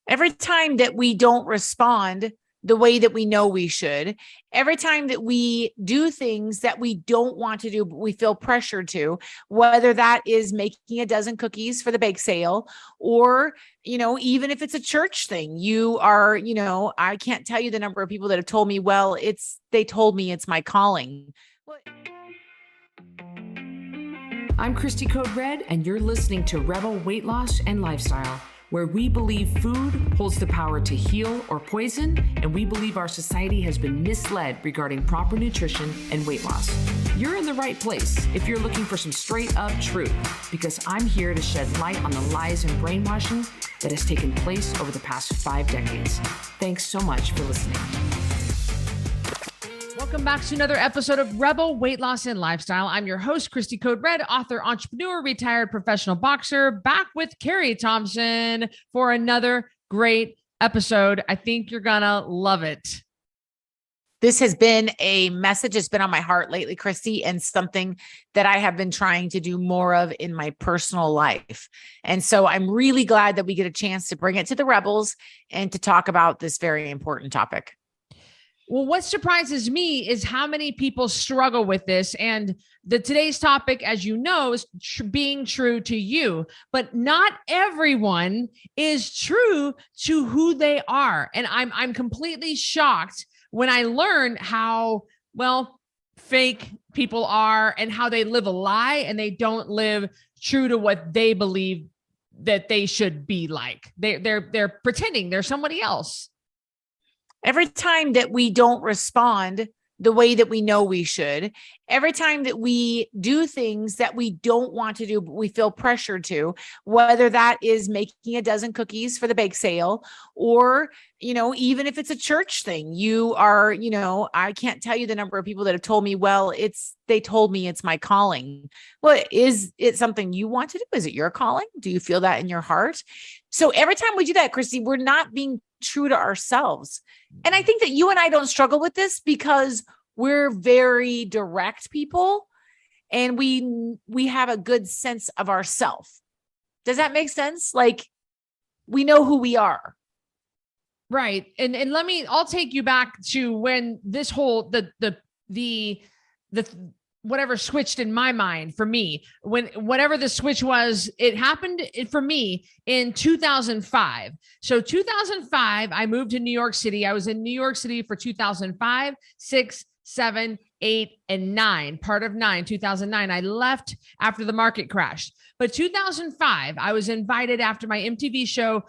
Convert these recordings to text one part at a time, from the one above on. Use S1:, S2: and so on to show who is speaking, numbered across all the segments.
S1: Every time that we don't respond the way that we know we should, every time that we do things that we don't want to do, but we feel pressured to, whether that is making a dozen cookies for the bake sale, or, even if it's a church thing, I can't tell you the number of people that have told me, well, they told me it's my calling.
S2: I'm Cristy Code Red, and you're listening to Rebel Weight Loss and Lifestyle, where we believe food holds the power to heal or poison, and we believe our society has been misled regarding proper nutrition and weight loss. You're in the right place if you're looking for some straight up truth, because I'm here to shed light on the lies and brainwashing that has taken place over the past 5 decades. Thanks so much for listening. Welcome back to another episode of Rebel Weight Loss and Lifestyle. I'm your host, Cristy Code Red, author, entrepreneur, retired professional boxer, back with Carrie Thompson for another great episode. I think you're gonna love it.
S1: This has been a message that's been on my heart lately, Cristy, and something that I have been trying to do more of in my personal life. And so I'm really glad that we get a chance to bring it to the Rebels and to talk about this very important topic.
S2: Well, what surprises me is how many people struggle with this. And today's topic, as you know, is being true to you. But not everyone is true to who they are. And I'm completely shocked when I learn how, fake people are and how they live a lie and they don't live true to what they believe that they should be like. They're pretending they're somebody else.
S1: Every time that we don't respond the way that we know we should, every time that we do things that we don't want to do, but we feel pressured to, whether that is making a dozen cookies for the bake sale, or, even if it's a church thing, I can't tell you the number of people that have told me, well, they told me it's my calling. Well, is it something you want to do? Is it your calling? Do you feel that in your heart? So every time we do that, Cristy, we're not being true to ourselves. And I think that you and I don't struggle with this because we're very direct people and we have a good sense of ourselves. Does that make sense? Like, we know who we are.
S2: Right. And I'll take you back to when this whole, the whatever switched in my mind for me, whatever the switch was, it happened for me in 2005. So 2005, I moved to New York City. I was in New York City for 2005, 6, 7, 8, and 9, part of 2009. I left after the market crashed. But 2005, I was invited after my MTV show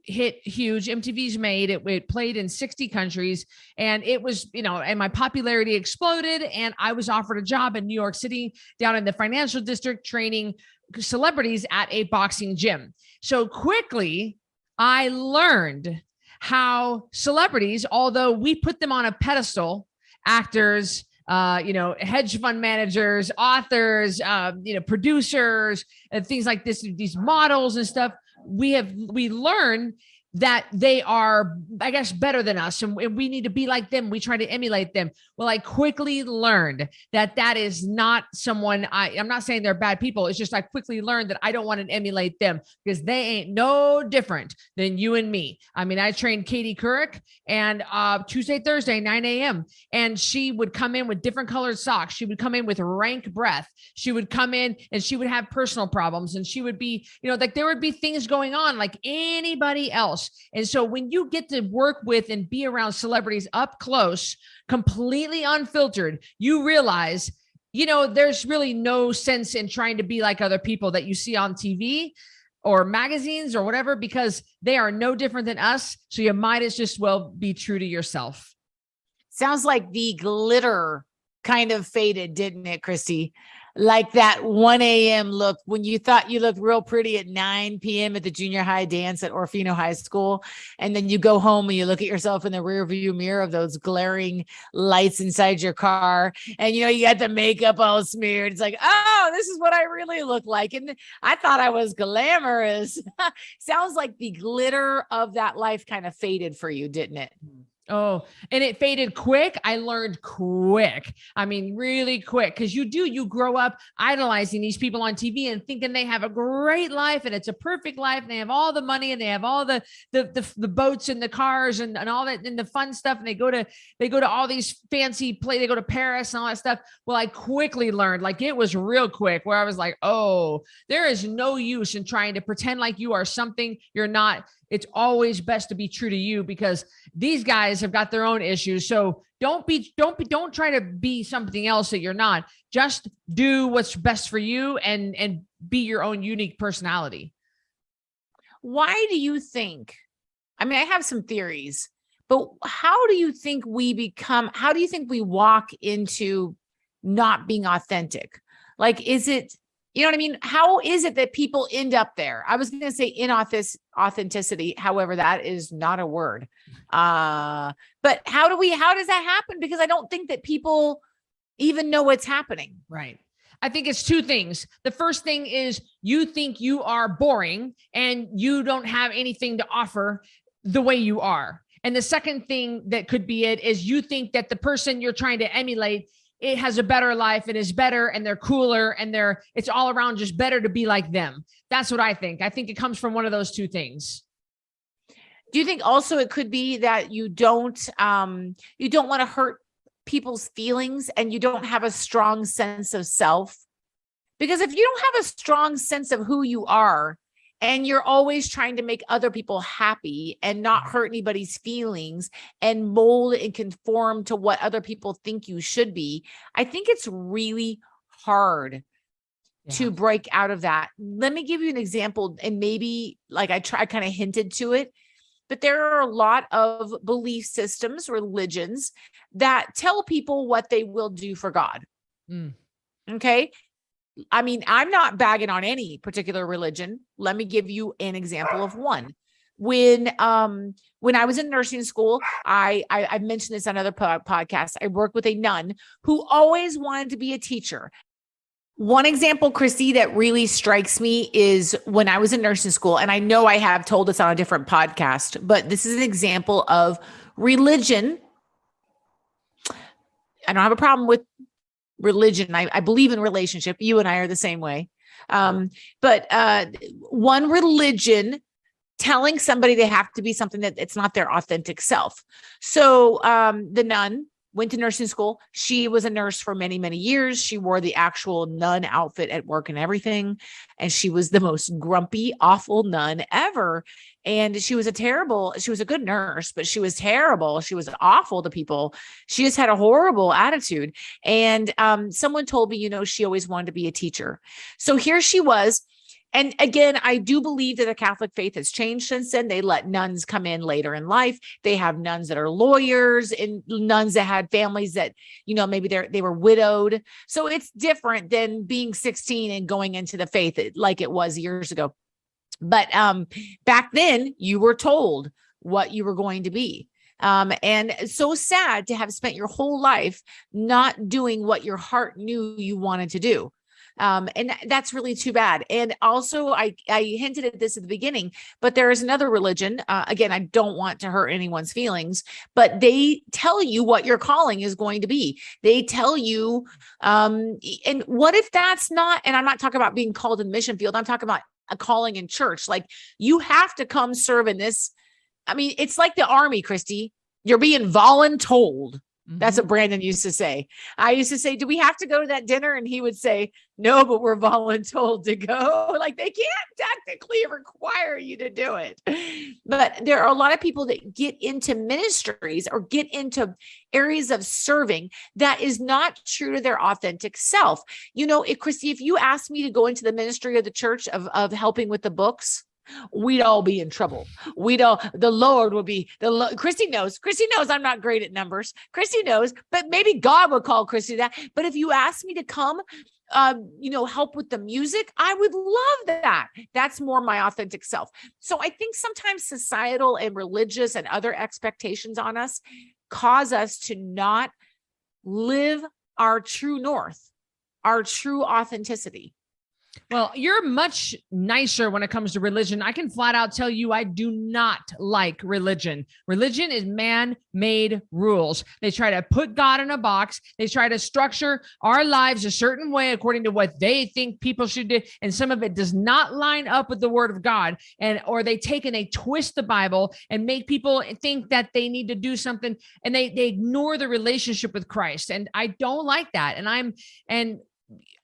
S2: hit huge. MTV's Made it. It played in 60 countries, and it was, and my popularity exploded. And I was offered a job in New York City down in the financial district training celebrities at a boxing gym. So quickly, I learned how celebrities, although we put them on a pedestal, actors, hedge fund managers, authors, producers, and things like this, these models and stuff, we learn that they are, I guess, better than us, and we need to be like them. We try to emulate them. Well, I quickly learned that is not someone, I'm not saying they're bad people. It's just I quickly learned that I don't want to emulate them because they ain't no different than you and me. I mean, I trained Katie Couric, and Tuesday, Thursday, 9 a.m. And she would come in with different colored socks. She would come in with rank breath. She would come in and she would have personal problems. And she would be, there would be things going on like anybody else. And so when you get to work with and be around celebrities up close, completely unfiltered, you realize, there's really no sense in trying to be like other people that you see on TV or magazines or whatever, because they are no different than us. So you might as just well be true to yourself.
S1: Sounds like the glitter kind of faded, didn't it, Cristy? Like that 1 a.m. look when you thought you looked real pretty at 9 p.m. at the junior high dance at Orfino High School. And then you go home and you look at yourself in the rear view mirror of those glaring lights inside your car. And, you got the makeup all smeared. It's like, oh, this is what I really look like. And I thought I was glamorous. Sounds like the glitter of that life kind of faded for you, didn't it?
S2: Oh, and it faded quick. I learned quick. I mean, really quick. Cause you grow up idolizing these people on TV and thinking they have a great life and it's a perfect life. And they have all the money and they have all the boats and the cars and all that and the fun stuff. And they go to all these fancy they go to Paris and all that stuff. Well, I quickly learned, like, it was real quick where I was like, oh, there is no use in trying to pretend like you are something you're not. It's always best to be true to you because these guys have got their own issues. So don't try to be something else that you're not. Just do what's best for you and be your own unique personality.
S1: Why do you think, I mean, I have some theories, but how do you think we walk into not being authentic? Like, is it, you know what I mean? How is it that people end up there? I was going to say authenticity. However, that is not a word. But how does that happen? Because I don't think that people even know what's happening.
S2: Right. I think it's two things. The first thing is you think you are boring and you don't have anything to offer the way you are. And the second thing that could be it is you think that the person you're trying to emulate, it has a better life, it is better, and they're cooler, and it's all around just better to be like them. That's what I think. I think it comes from one of those two things.
S1: Do you think also it could be that you don't want to hurt people's feelings and you don't have a strong sense of self? Because if you don't have a strong sense of who you are and you're always trying to make other people happy and not hurt anybody's feelings and mold and conform to what other people think you should be, I think it's really hard to break out of that. Let me give you an example. And maybe like I kind of hinted to it, but there are a lot of belief systems, religions that tell people what they will do for God. Okay. I mean, I'm not bagging on any particular religion. Let me give you an example of one. When I was in nursing school, I mentioned this on other podcasts. I worked with a nun who always wanted to be a teacher. One example, Cristy, that really strikes me is when I was in nursing school, and I know I have told this on a different podcast, but this is an example of religion. I don't have a problem with religion. I believe in relationship. You and I are the same way. But one religion telling somebody they have to be something that it's not their authentic self. So the nun went to nursing school. She was a nurse for many, many years. She wore the actual nun outfit at work and everything. And she was the most grumpy, awful nun ever. And she was a good nurse, but she was terrible. She was awful to people. She just had a horrible attitude. And someone told me, she always wanted to be a teacher. So here she was. And again, I do believe that the Catholic faith has changed since then. They let nuns come in later in life. They have nuns that are lawyers and nuns that had families that, maybe they were widowed. So it's different than being 16 and going into the faith like it was years ago. But back then you were told what you were going to be. And so sad to have spent your whole life not doing what your heart knew you wanted to do. And that's really too bad. And also I hinted at this at the beginning, but there is another religion. Again, I don't want to hurt anyone's feelings, but they tell you what your calling is going to be. They tell you, and what if that's not, and I'm not talking about being called in the mission field. I'm talking about a calling in church. Like you have to come serve in this. I mean, it's like the army, Cristy. You're being voluntold. That's what Brandon used to say. I used to say, do we have to go to that dinner? And he would say, no, but we're voluntold to go. Like they can't technically require you to do it. But there are a lot of people that get into ministries or get into areas of serving that is not true to their authentic self. Cristy, if you asked me to go into the ministry of the church of helping with the books, we'd all be in trouble. The Lord would be Cristy knows I'm not great at numbers. Cristy knows, but maybe God would call Cristy that. But if you asked me to come, help with the music, I would love that. That's more my authentic self. So I think sometimes societal and religious and other expectations on us cause us to not live our true north, our true authenticity.
S2: Well, you're much nicer when it comes to religion. I can flat out tell you I do not like religion. Religion is man-made rules. They try to put God in a box. They try to structure our lives a certain way according to what they think people should do. And some of it does not line up with the word of God. Or they take and they twist the Bible and make people think that they need to do something, and they ignore the relationship with Christ. And I don't like that.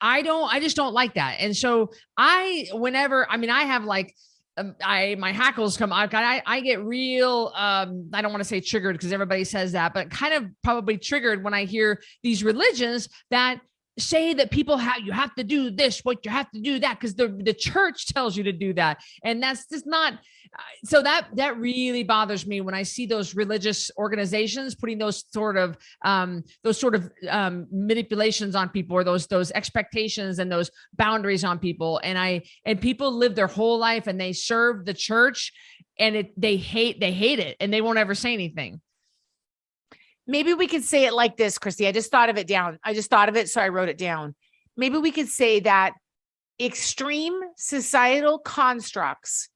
S2: I just don't like that. And so I have like, my hackles come out. I get real, I don't want to say triggered because everybody says that, but kind of probably triggered when I hear these religions that say that you have to do this, what you have to do that, because the church tells you to do that. And that's just not, so that really bothers me when I see those religious organizations putting those sort of manipulations on people, or those expectations and those boundaries on people. And people live their whole life and they serve the church, and they hate it, and they won't ever say anything.
S1: Maybe we could say it like this, Cristy. I just thought of it, so I wrote it down. Maybe we could say that extreme societal constructs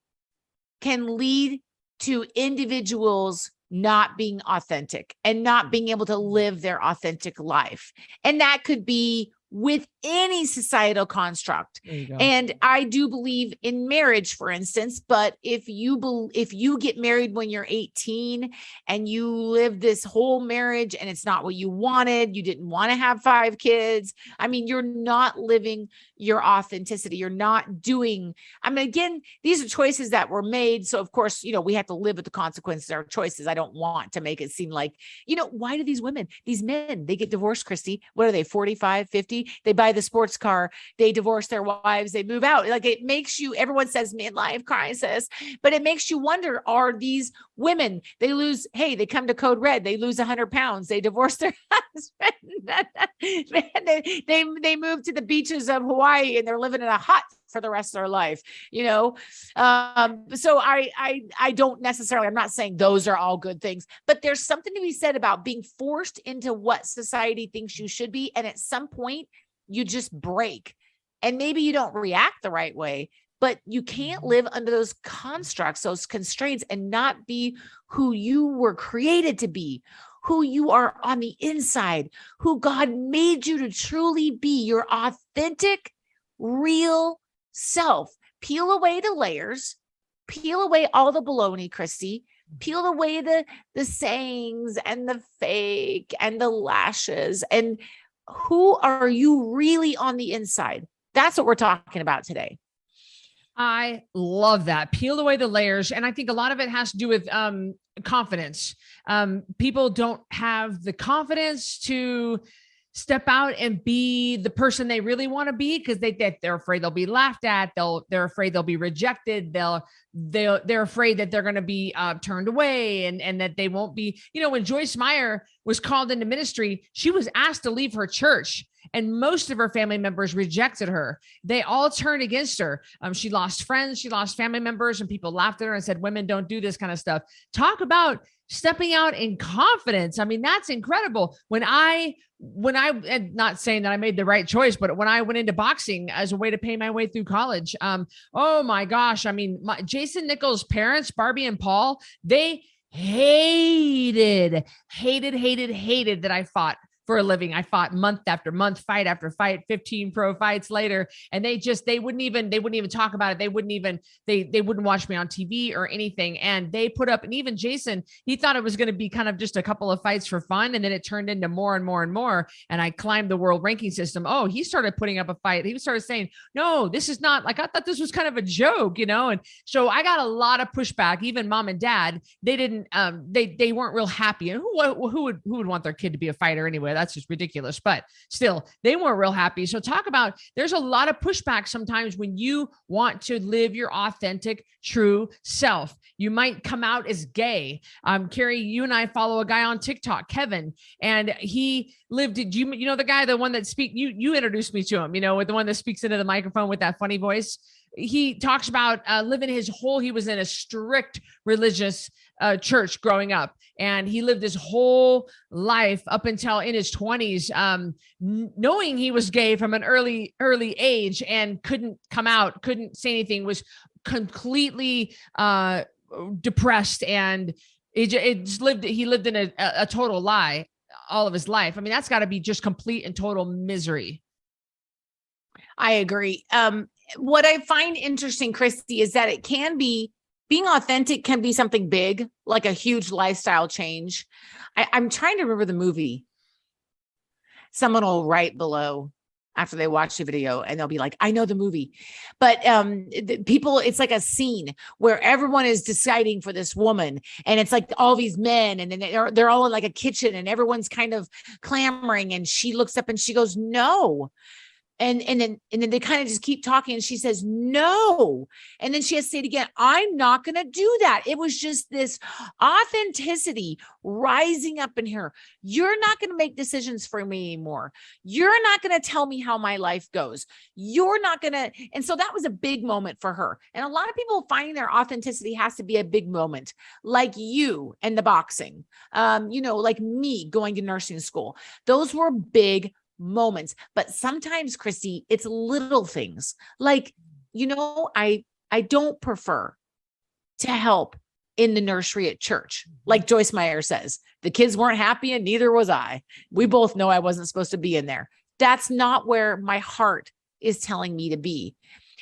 S1: can lead to individuals not being authentic and not being able to live their authentic life. And that could be with any societal construct. And I do believe in marriage, for instance, but if you get married when you're 18 and you live this whole marriage and it's not what you wanted, you didn't want to have 5 kids. I mean, you're not living your authenticity. You're not doing, again, these are choices that were made. So of course, we have to live with the consequences of our choices. I don't want to make it seem like, why do these men, they get divorced, Cristy? What are they, 45, 50? They buy the sports car, they divorce their wives, they move out. Like, it makes you, everyone says midlife crisis, but it makes you wonder, are these women, they come to Code Red, they lose 100 pounds, they divorce their husband, they move to the beaches of Hawaii and they're living in a hut for the rest of their life, So I don't necessarily, I'm not saying those are all good things, but there's something to be said about being forced into what society thinks you should be. And at some point you just break, and maybe you don't react the right way, but you can't live under those constructs, those constraints, and not be who you were created to be, who you are on the inside, who God made you to truly be, your authentic, real self. Peel away the layers, peel away all the baloney, Cristy, peel away the sayings and the fake and the lashes, and who are you really on the inside? That's what we're talking about today.
S2: I love that. Peel away the layers. And I think a lot of it has to do with confidence. People don't have the confidence to step out and be the person they really want to be, because they're afraid they'll be laughed at. They're afraid they'll be rejected. They're afraid that they're going to be turned away, and that they won't be, when Joyce Meyer was called into ministry, she was asked to leave her church, and most of her family members rejected her. They all turned against her. She lost friends, she lost family members, and people laughed at her and said, women don't do this kind of stuff. Talk about stepping out in confidence. That's incredible. When I, and not saying that I made the right choice, but when I went into boxing as a way to pay my way through college, oh my gosh. Jason Nichols' parents, Barbie and Paul, they hated that I fought for a living. I fought month after month, fight after fight, 15 pro fights later. And they wouldn't even talk about it. They wouldn't watch me on TV or anything. And they put up, and even Jason, he thought it was going to be kind of just a couple of fights for fun. And then it turned into more and more and more. And I climbed the world ranking system. Oh, he started putting up a fight. He started saying, no, this is not, like, I thought this was kind of a joke, And so I got a lot of pushback. Even mom and dad, they didn't, they weren't real happy. And who would want their kid to be a fighter anyway? That's just ridiculous. But still, they weren't real happy. So talk about, there's a lot of pushback sometimes when you want to live your authentic, true self. You might come out as gay. Carrie, you and I follow a guy on TikTok, Kevin, and he lived, the guy, the one that you introduced me to him, with the one that speaks into the microphone with that funny voice. he talks about living he was in a strict religious church growing up. And he lived his whole life up until in his 20s, knowing he was gay from an early age and couldn't come out, couldn't say anything, was completely depressed. And he lived in a total lie all of his life. I mean, that's got to be just complete and total misery.
S1: I agree. What I find interesting, Cristy, is that being authentic can be something big, like a huge lifestyle change. I'm trying to remember the movie. Someone will write below after they watch the video and they'll be like, I know the movie. But people, it's like a scene where everyone is deciding for this woman, and it's like all these men, and then they're all in like a kitchen and everyone's kind of clamoring, and she looks up and she goes, no. And then they kind of just keep talking, and she says, no. And then she has to say it again. I'm not going to do that. It was just this authenticity rising up in her. You're not going to make decisions for me anymore. You're not going to tell me how my life goes. You're not going to. And so that was a big moment for her. And a lot of people finding their authenticity has to be a big moment, like you and the boxing, like me going to nursing school. Those were big moments. But sometimes, Cristy, it's little things like, I don't prefer to help in the nursery at church. Like Joyce Meyer says, the kids weren't happy and neither was I. We both know I wasn't supposed to be in there. That's not where my heart is telling me to be.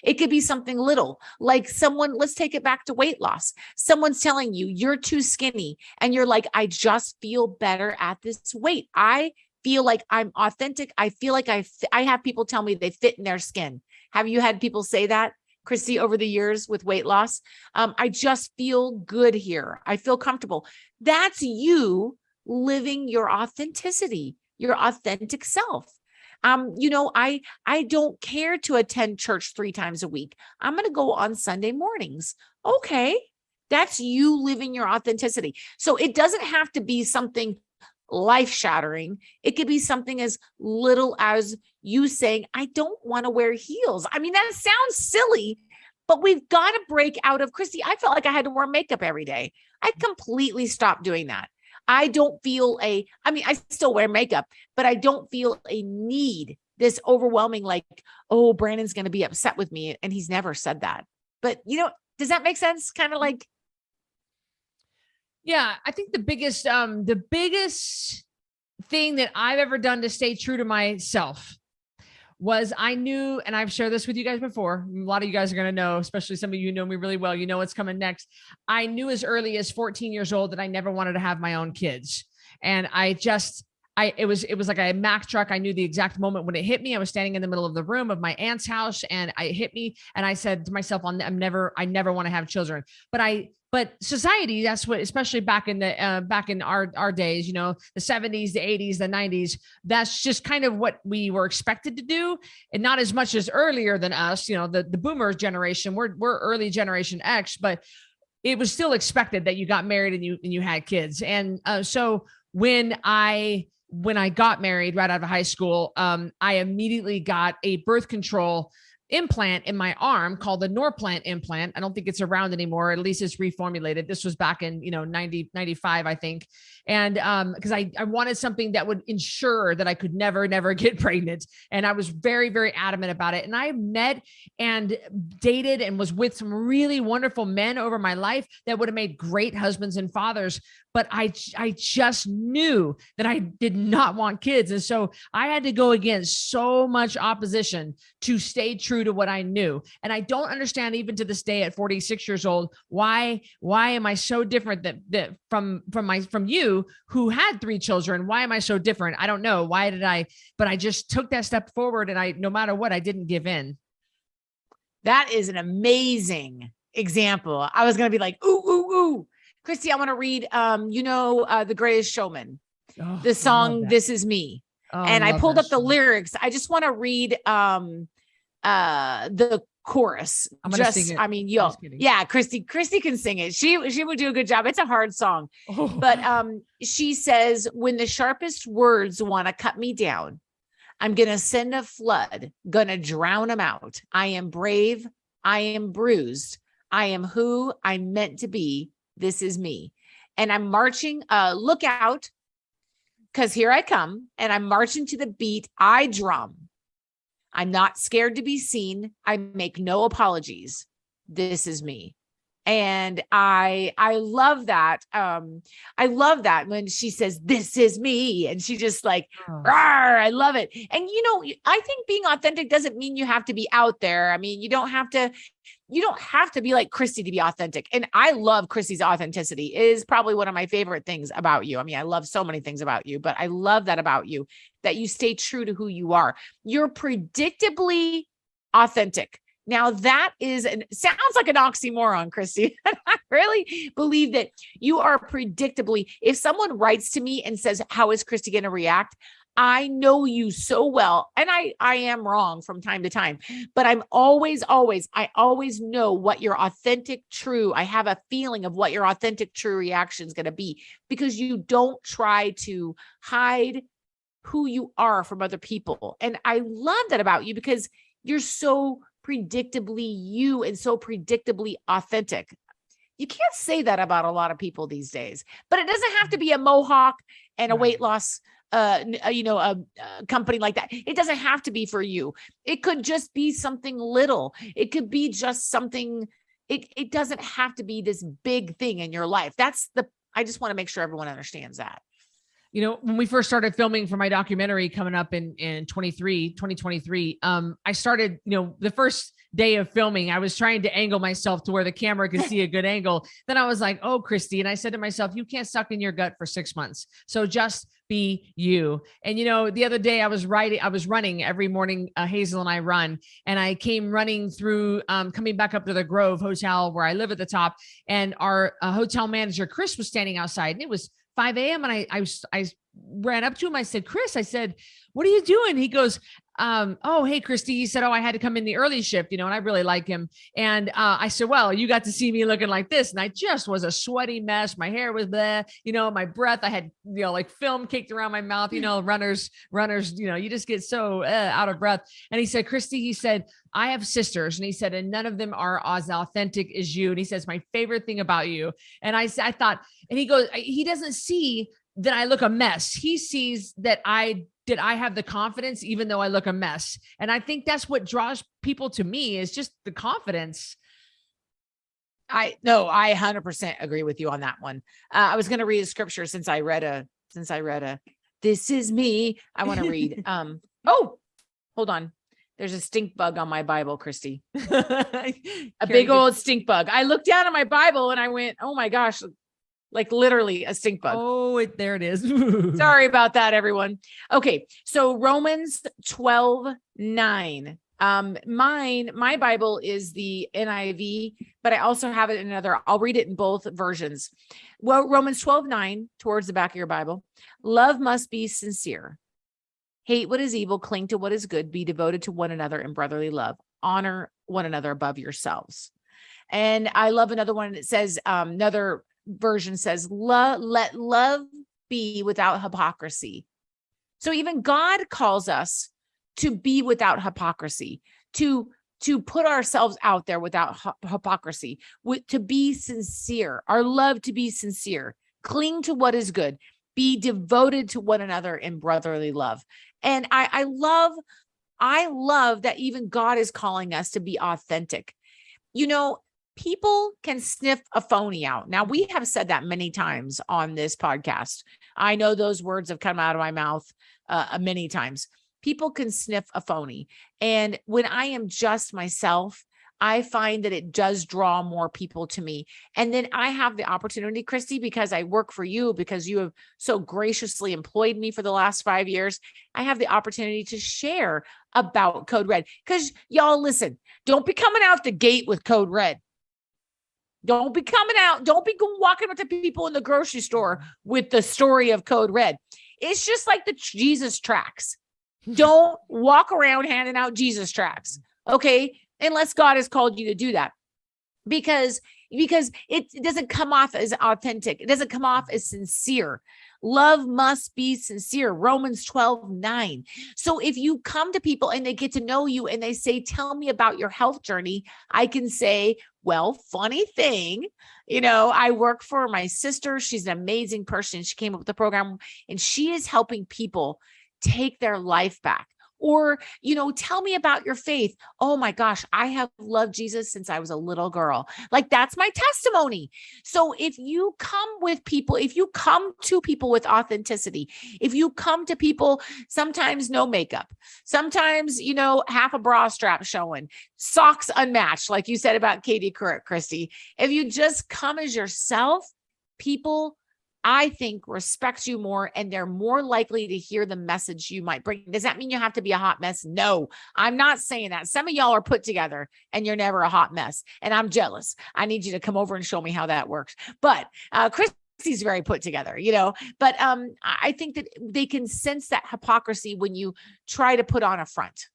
S1: It could be something little, like let's take it back to weight loss. Someone's telling you you're too skinny and you're like, I just feel better at this weight. I feel like I'm authentic. I feel like I have people tell me they fit in their skin. Have you had people say that, Cristy, over the years with weight loss? I just feel good here. I feel comfortable. That's you living your authenticity, your authentic self. I don't care to attend church 3 times a week. I'm going to go on Sunday mornings. Okay. That's you living your authenticity. So it doesn't have to be something life-shattering. It could be something as little as you saying, I don't want to wear heels. I mean, that sounds silly, but we've got to break out of, Cristy, I felt like I had to wear makeup every day. I completely stopped doing that. I don't feel I still wear makeup, but I don't feel a need, this overwhelming, like, oh, Brandon's going to be upset with me. And he's never said that. But, does that make sense? Kind of like,
S2: yeah, I think the biggest thing that I've ever done to stay true to myself was I knew, and I've shared this with you guys before. A lot of you guys are going to know, especially some of you know me really well. You know what's coming next. I knew as early as 14 years old that I never wanted to have my own kids. And it was like a Mack truck. I knew the exact moment when it hit me. I was standing in the middle of the room of my aunt's house, and it hit me. And I said to myself, I never want to have children. But society, that's what, especially back in our days, the 70s, the 80s, the 90s, that's just kind of what we were expected to do. And not as much as earlier than us, the boomer generation, we're early generation X, but it was still expected that you got married and you had kids. And so when I got married right out of high school, I immediately got a birth control implant in my arm called the Norplant implant. I don't think it's around anymore. At least it's reformulated. This was back in, 95, I think. And because I wanted something that would ensure that I could never get pregnant. And I was very, very adamant about it. And I met and dated and was with some really wonderful men over my life that would have made great husbands and fathers. But I just knew that I did not want kids. And so I had to go against so much opposition to stay true to what I knew. And I don't understand, even to this day at 46 years old, why am I so different that from you who had 3 children? Why am I so different? I don't know. But I just took that step forward, and no matter what, I didn't give in.
S1: That is an amazing example. I was going to be like, ooh, ooh, ooh. Cristy, I want to read, The Greatest Showman, the song, This Is Me. And I pulled up the lyrics. I just want to read the chorus.
S2: I'm going to sing it.
S1: Yeah, Cristy can sing it. She would do a good job. It's a hard song. But she says, when the sharpest words want to cut me down, I'm going to send a flood, going to drown them out. I am brave. I am bruised. I am who I'm meant to be. This is me. And I'm marching, look out, because here I come, and I'm marching to the beat I drum. I'm not scared to be seen. I make no apologies. This is me. And I love that. I love that when she says, this is me. And she just like, rawr, I love it. And, I think being authentic doesn't mean you have to be out there. I mean, you don't have to be like Cristy to be authentic. And I love Cristy's authenticity. It is probably one of my favorite things about you. I mean, I love so many things about you, but I love that about you, that you stay true to who you are. You're predictably authentic. Now that sounds like an oxymoron, Cristy. I really believe that you are predictably, if someone writes to me and says, how is Cristy going to react? I know you so well. And I am wrong from time to time, but I always know what your authentic, true. I have a feeling of what your authentic, true reaction is going to be, because you don't try to hide who you are from other people. And I love that about you, because you're so predictably you and so predictably authentic. You can't say that about a lot of people these days, but it doesn't have to be a mohawk and a weight loss, a company like that. It doesn't have to be for you. It could just be something little. It could be just something. It doesn't have to be this big thing in your life. I just want to make sure everyone understands that.
S2: When we first started filming for my documentary coming up in 2023, I started, the first day of filming, I was trying to angle myself to where the camera could see a good angle. Then I was like, oh, Cristy. And I said to myself, you can't suck in your gut for 6 months. So just be you. And, the other day I was running every morning. Hazel and I run, and I came running through, coming back up to the Grove Hotel where I live at the top. And our hotel manager, Chris, was standing outside, and it was 5 a.m. And I ran up to him. I said, Chris, what are you doing? He goes, oh, hey, Cristy. He said, oh, I had to come in the early shift, and I really like him. And I said, well, you got to see me looking like this. And I just was a sweaty mess. My hair was bleh, my breath, I had, like film caked around my mouth, runners, you just get so out of breath. And he said, Cristy, he said, I have sisters. And he said, and none of them are as authentic as you. And he says, my favorite thing about you. And I thought, and he goes, he doesn't see that I look a mess. He sees that I have the confidence, even though I look a mess. And I think that's what draws people to me, is just the confidence.
S1: I 100% agree with you on that one. I was going to read a scripture since I read a, this is me. I want to read, oh, hold on. There's a stink bug on my Bible, Cristy. A big old stink bug. I looked down at my Bible and I went, oh my gosh, like literally a stink bug.
S2: Oh, there it is.
S1: Sorry about that, everyone. Okay. So Romans 12:9. My Bible is the NIV, but I also have it in another. I'll read it in both versions. Well, Romans 12:9, towards the back of your Bible. Love must be sincere. Hate what is evil, cling to what is good, be devoted to one another in brotherly love. Honor one another above yourselves. And I love another one. It says, another version says, let love be without hypocrisy. So even God calls us to be without hypocrisy, to put ourselves out there without hypocrisy, to be sincere, our love to be sincere, cling to what is good, be devoted to one another in brotherly love. And I love that even God is calling us to be authentic. People can sniff a phony out. Now, we have said that many times on this podcast. I know those words have come out of my mouth many times. People can sniff a phony. And when I am just myself, I find that it does draw more people to me. And then I have the opportunity, Cristy, because I work for you, because you have so graciously employed me for the last 5 years, I have the opportunity to share about Code Red. Because y'all, listen, don't be coming out the gate with Code Red. Don't be coming out. Don't be walking up to people in the grocery store with the story of Code Red. It's just like the Jesus tracts. Don't walk around handing out Jesus tracts. Okay. Unless God has called you to do that. Because, because it doesn't come off as authentic. It doesn't come off as sincere. Love must be sincere. Romans 12:9. So if you come to people and they get to know you and they say, tell me about your health journey, I can say, well, funny thing, I work for my sister. She's an amazing person. She came up with the program and she is helping people take their life back. Or, tell me about your faith. Oh my gosh, I have loved Jesus since I was a little girl. Like, that's my testimony. So if you come to people with authenticity, if you come to people, sometimes no makeup, sometimes, half a bra strap showing, socks unmatched, like you said about Katie Cristy, if you just come as yourself, people, I think, respect you more, and they're more likely to hear the message you might bring. Does that mean you have to be a hot mess? No, I'm not saying that. Some of y'all are put together and you're never a hot mess, and I'm jealous. I need you to come over and show me how that works. But Christy's very put together, but I think that they can sense that hypocrisy when you try to put on a front.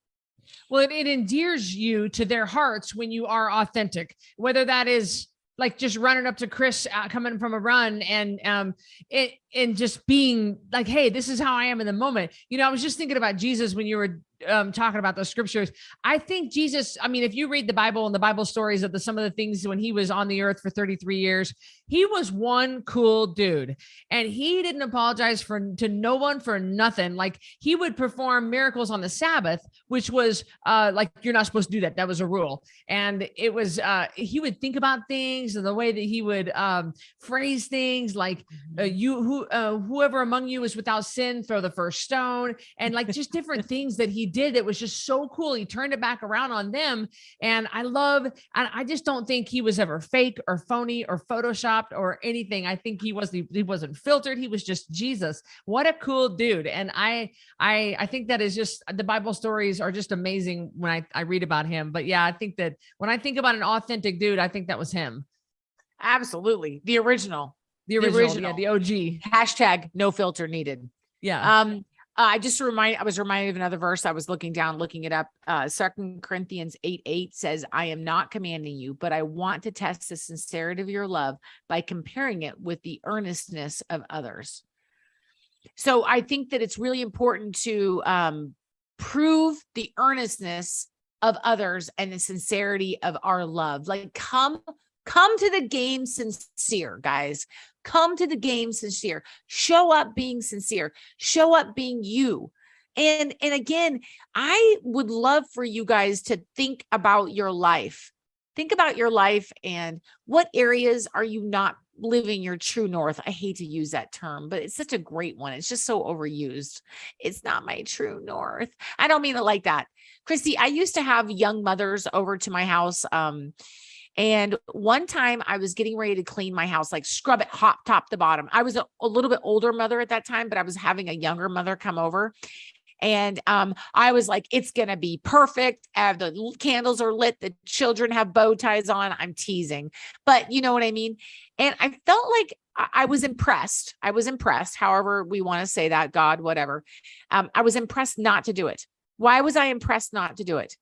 S2: Well, it endears you to their hearts when you are authentic, whether that is like just running up to Chris coming from a run and just being like, hey, this is how I am in the moment. I was just thinking about Jesus when you were talking about those scriptures. I think Jesus, if you read the Bible and the Bible stories of some of the things when he was on the earth for 33 years, he was one cool dude, and he didn't apologize to no one for nothing. Like, he would perform miracles on the Sabbath, which was like, you're not supposed to do that. That was a rule. And it was, he would think about things and the way that he would phrase things like, whoever among you is without sin, throw the first stone. And like, just different things that he did that was just so cool. He turned it back around on them. And I just don't think he was ever fake or phony or photoshopped or anything. I think he wasn't filtered. He was just Jesus. What a cool dude. And I think that is just, the Bible stories are just amazing when I read about him. But yeah, I think that when I think about an authentic dude, I think that was him.
S1: Absolutely. The original.
S2: Yeah, the OG.
S1: Hashtag no filter needed.
S2: Yeah.
S1: I was reminded of another verse. I was looking it up. 2 Corinthians 8:8 says, I am not commanding you, but I want to test the sincerity of your love by comparing it with the earnestness of others. So I think that it's really important to prove the earnestness of others and the sincerity of our love. Like, come to the game sincere, guys. Come to the game sincere. Show up being sincere. Show up being you. And again, I would love for you guys to think about your life. Think about your life and what areas are you not living your true north? I hate to use that term, but it's such a great one. It's just so overused. It's not my true north. I don't mean it like that. Cristy, I used to have young mothers over to my house. And one time I was getting ready to clean my house, like scrub it top to bottom. I was a little bit older mother at that time, but I was having a younger mother come over. And I was like, it's going to be perfect. The candles are lit. The children have bow ties on. I'm teasing, but you know what I mean? And I felt like I was impressed. However we want to say that, God, whatever. I was impressed not to do it. Why was I impressed not to do it?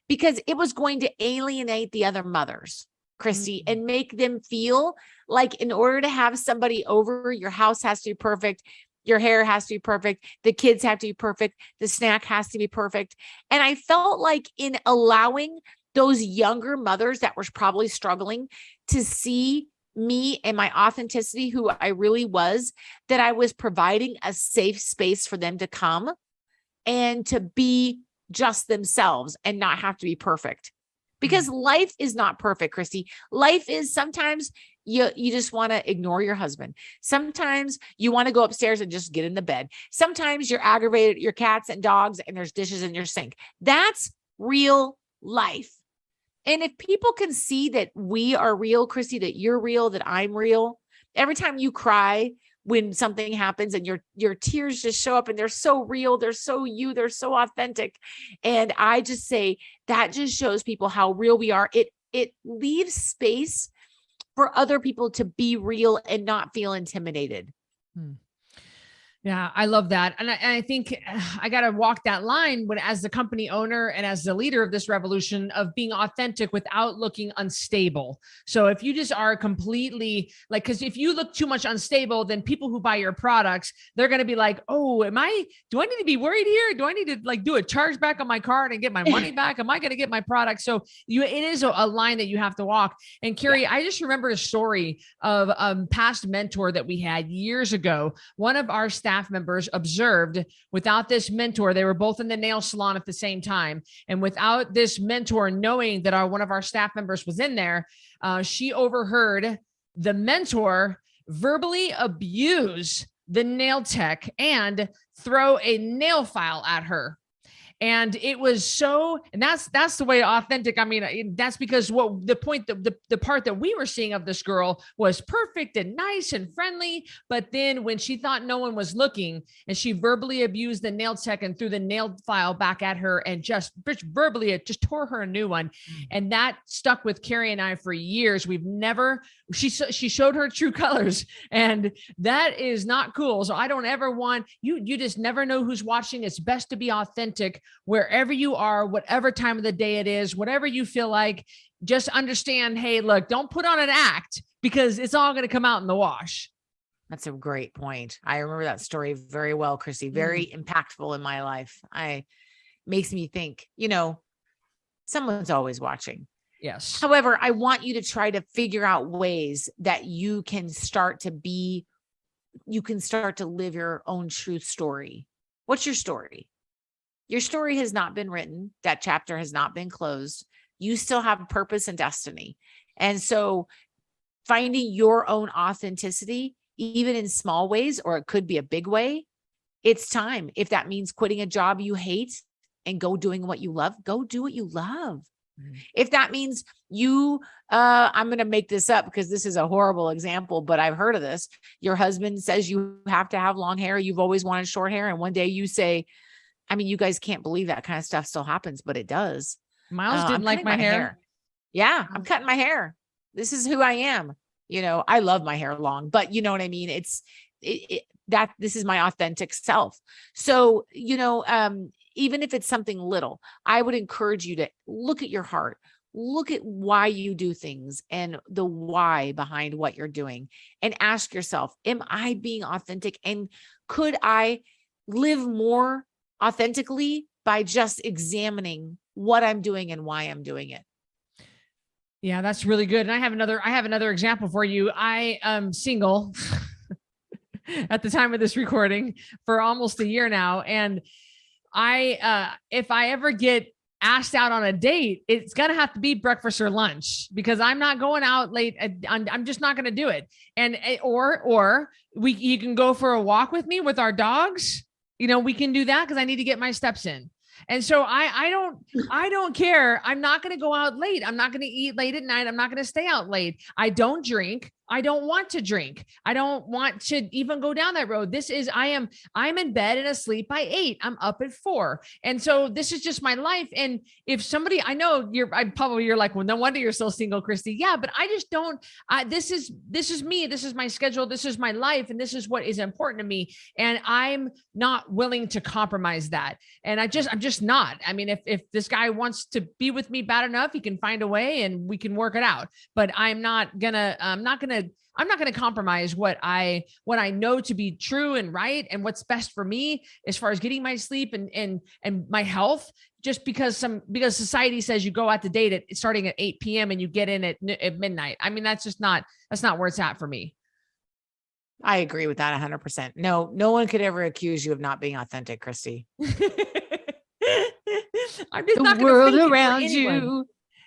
S1: Because it was going to alienate the other mothers, Cristy, and make them feel like in order to have somebody over, your house has to be perfect. Your hair has to be perfect. The kids have to be perfect. The snack has to be perfect. And I felt like in allowing those younger mothers that were probably struggling to see me and my authenticity, who I really was, that I was providing a safe space for them to come and to be just themselves and not have to be perfect, because life is not perfect, Cristy. Life is sometimes you just want to ignore your husband. Sometimes you want to go upstairs and just get in the bed. Sometimes you're aggravated at your cats and dogs and there's dishes in your sink. That's real life. And if people can see that we are real, Cristy, that you're real, that I'm real, every time you cry when something happens and your tears just show up and they're so real, they're so you, they're so authentic. And I just say that just shows people how real we are. It leaves space for other people to be real and not feel intimidated.
S2: Yeah, I love that. And I think I got to walk that line when, as the company owner and as the leader of this revolution, of being authentic without looking unstable. So if you just are completely like, because if you look too much unstable, then people who buy your products, they're going to be like, oh, do I need to be worried here? Do I need to like do a chargeback on my card and get my money back? Am I going to get my product? So it is a line that you have to walk. And Carrie, I just remember a story of a past mentor that we had years ago. One of our staff members observed, without this mentor, they were both in the nail salon at the same time. And without this mentor knowing that one of our staff members was in there, she overheard the mentor verbally abuse the nail tech and throw a nail file at her. And it was and that's the way authentic. I mean, that's because the part that we were seeing of this girl was perfect and nice and friendly. But then when she thought no one was looking and she verbally abused the nail tech and threw the nail file back at her and just verbally, it just tore her a new one. And that stuck with Carrie and I for years. She showed her true colors, and that is not cool. So I don't ever want you just never know who's watching. It's best to be authentic wherever you are, whatever time of the day it is, whatever you feel like. Just understand, hey, look, don't put on an act, because it's all going to come out in the wash.
S1: That's a great point. I remember that story very well, Cristy. Very impactful in my life. Makes me think, someone's always watching.
S2: Yes.
S1: However, I want you to try to figure out ways that you can start to live your own true story. What's your story? Your story has not been written. That chapter has not been closed. You still have purpose and destiny. And so finding your own authenticity, even in small ways, or it could be a big way, it's time. If that means quitting a job you hate and go doing what you love, go do what you love. If that means I'm going to make this up because this is a horrible example, but I've heard of this. Your husband says you have to have long hair. You've always wanted short hair. And one day you say, I mean, you guys can't believe that kind of stuff still happens, but it does.
S2: Miles didn't like my hair.
S1: Yeah, I'm cutting my hair. This is who I am. I love my hair long, but you know what I mean? This is my authentic self. So, even if it's something little, I would encourage you to look at your heart, look at why you do things and the why behind what you're doing, and ask yourself, am I being authentic? And could I live more authentically by just examining what I'm doing and why I'm doing it?
S2: Yeah, that's really good. And I have another example for you. I am single at the time of this recording for almost a year now. And if I ever get asked out on a date, it's going to have to be breakfast or lunch, because I'm not going out late. I'm just not going to do it. And, or you can go for a walk with me with our dogs. We can do that because I need to get my steps in. And so I don't care. I'm not going to go out late. I'm not going to eat late at night. I'm not going to stay out late. I don't drink. I don't want to drink. I don't want to even go down that road. I'm in bed and asleep by 8. I'm up at 4. And so this is just my life. And if somebody, I know you're like, well, no wonder you're still single, Cristy. Yeah, but I just don't, this is me. This is my schedule. This is my life. And this is what is important to me. And I'm not willing to compromise that. And I'm just not. I mean, if this guy wants to be with me bad enough, he can find a way and we can work it out. But I'm not gonna compromise what I know to be true and right and what's best for me as far as getting my sleep and my health, just because society says you go out to date starting at 8 p.m. and you get in at midnight. I mean, that's not where it's at for me.
S1: I agree with that 100%. No one could ever accuse you of not being authentic, Cristy.
S2: I'm just
S1: the world around you.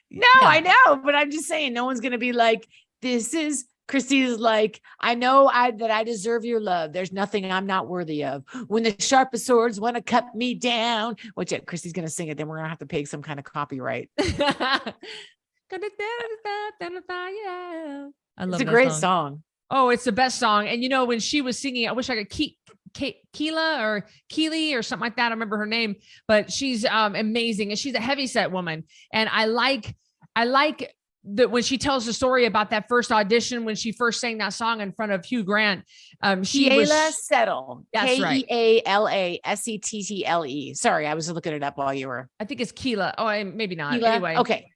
S1: No, yeah. I know, but I'm just saying, no one's going to be like, this is Cristy's like, I know that I deserve your love. There's nothing I'm not worthy of. When the sharpest swords want to cut me down, which Cristy's going to sing it, then we're going to have to pay some kind of copyright.
S2: I love
S1: it's a great song.
S2: Oh, it's the best song. And when she was singing, I wish I could Keela or Keely or something like that. I remember her name, but she's amazing. And she's a heavyset woman. And I like when she tells the story about that first audition, when she first sang that song in front of Hugh Grant,
S1: Keala Settle.
S2: That's right.
S1: Kealasettle. Sorry, I was looking it up while you were.
S2: I think it's Keela. Oh, maybe not.
S1: Keela?
S2: Anyway.
S1: Okay.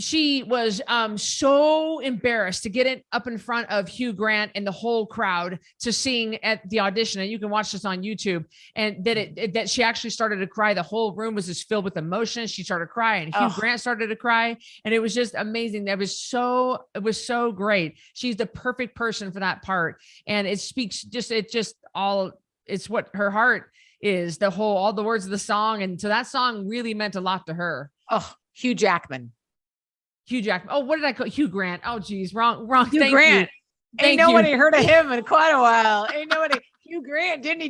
S2: She was so embarrassed to get it up in front of Hugh Grant and the whole crowd to sing at the audition. And you can watch this on YouTube. And that she actually started to cry. The whole room was just filled with emotion. She started crying. Hugh Grant started to cry. And it was just amazing. It was so great. She's the perfect person for that part. And it speaks it's what her heart is, all the words of the song. And so that song really meant a lot to her.
S1: Oh, Hugh Jackman.
S2: Oh, what did I call Hugh Grant? Oh, geez, wrong.
S1: Hugh Grant. Ain't nobody heard of him in quite a while. Ain't nobody. Hugh Grant, didn't he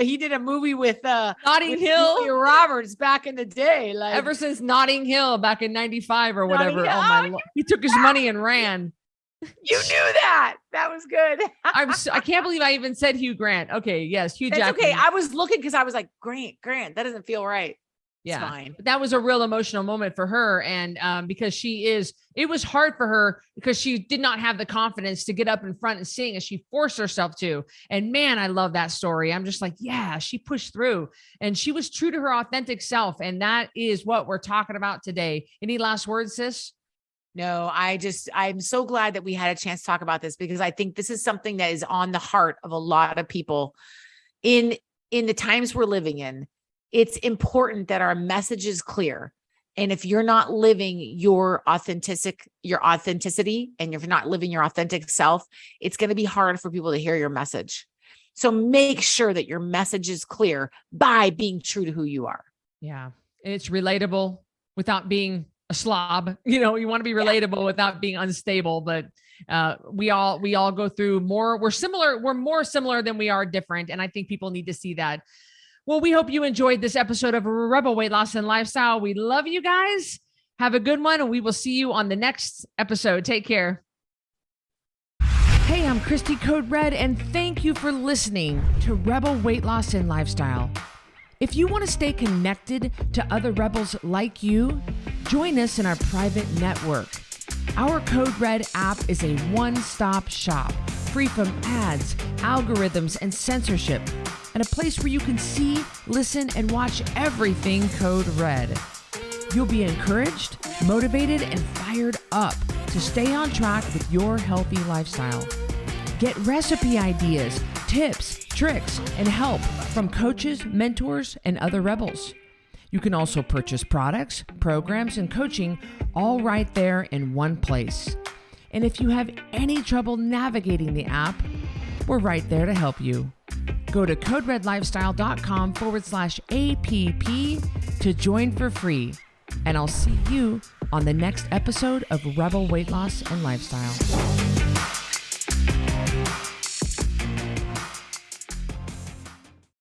S1: he did a movie with
S2: Notting Hill,
S1: Julia Roberts back in the day, like
S2: ever since Notting Hill back in '95 or whatever.
S1: Hill.
S2: Oh my Lord. He took his money and ran.
S1: You knew that. That was good.
S2: I can't believe I even said Hugh Grant. Okay, yes, Hugh Jackman.
S1: Okay, I was looking because I was like, Grant. That doesn't feel right.
S2: Yeah,
S1: it's fine.
S2: But that was a real emotional moment for her. And because it was hard for her because she did not have the confidence to get up in front and sing, and she forced herself to. And man, I love that story. I'm just like, yeah, she pushed through and she was true to her authentic self. And that is what we're talking about today. Any last words, sis?
S1: No, I'm so glad that we had a chance to talk about this, because I think this is something that is on the heart of a lot of people in the times we're living in. It's important that our message is clear. And if you're not living your authenticity, and if you're not living your authentic self, it's going to be hard for people to hear your message. So make sure that your message is clear by being true to who you are.
S2: Yeah. And it's relatable without being a slob. You want to be relatable without being unstable, but we all go through more. We're more similar than we are different. And I think people need to see that. Well, we hope you enjoyed this episode of Rebel Weight Loss and Lifestyle. We love you guys. Have a good one, and we will see you on the next episode. Take care. Hey, I'm Cristy Code Red, and thank you for listening to Rebel Weight Loss and Lifestyle. If you want to stay connected to other rebels like you, join us in our private network. Our Code Red app is a one-stop shop, free from ads, algorithms, and censorship, and a place where you can see, listen, and watch everything Code Red. You'll be encouraged, motivated, and fired up to stay on track with your healthy lifestyle. Get recipe ideas, tips, tricks, and help from coaches, mentors, and other rebels. You can also purchase products, programs, and coaching all right there in one place. And if you have any trouble navigating the app, we're right there to help you. Go to coderedlifestyle.com/APP to join for free. And I'll see you on the next episode of Rebel Weight Loss and Lifestyle.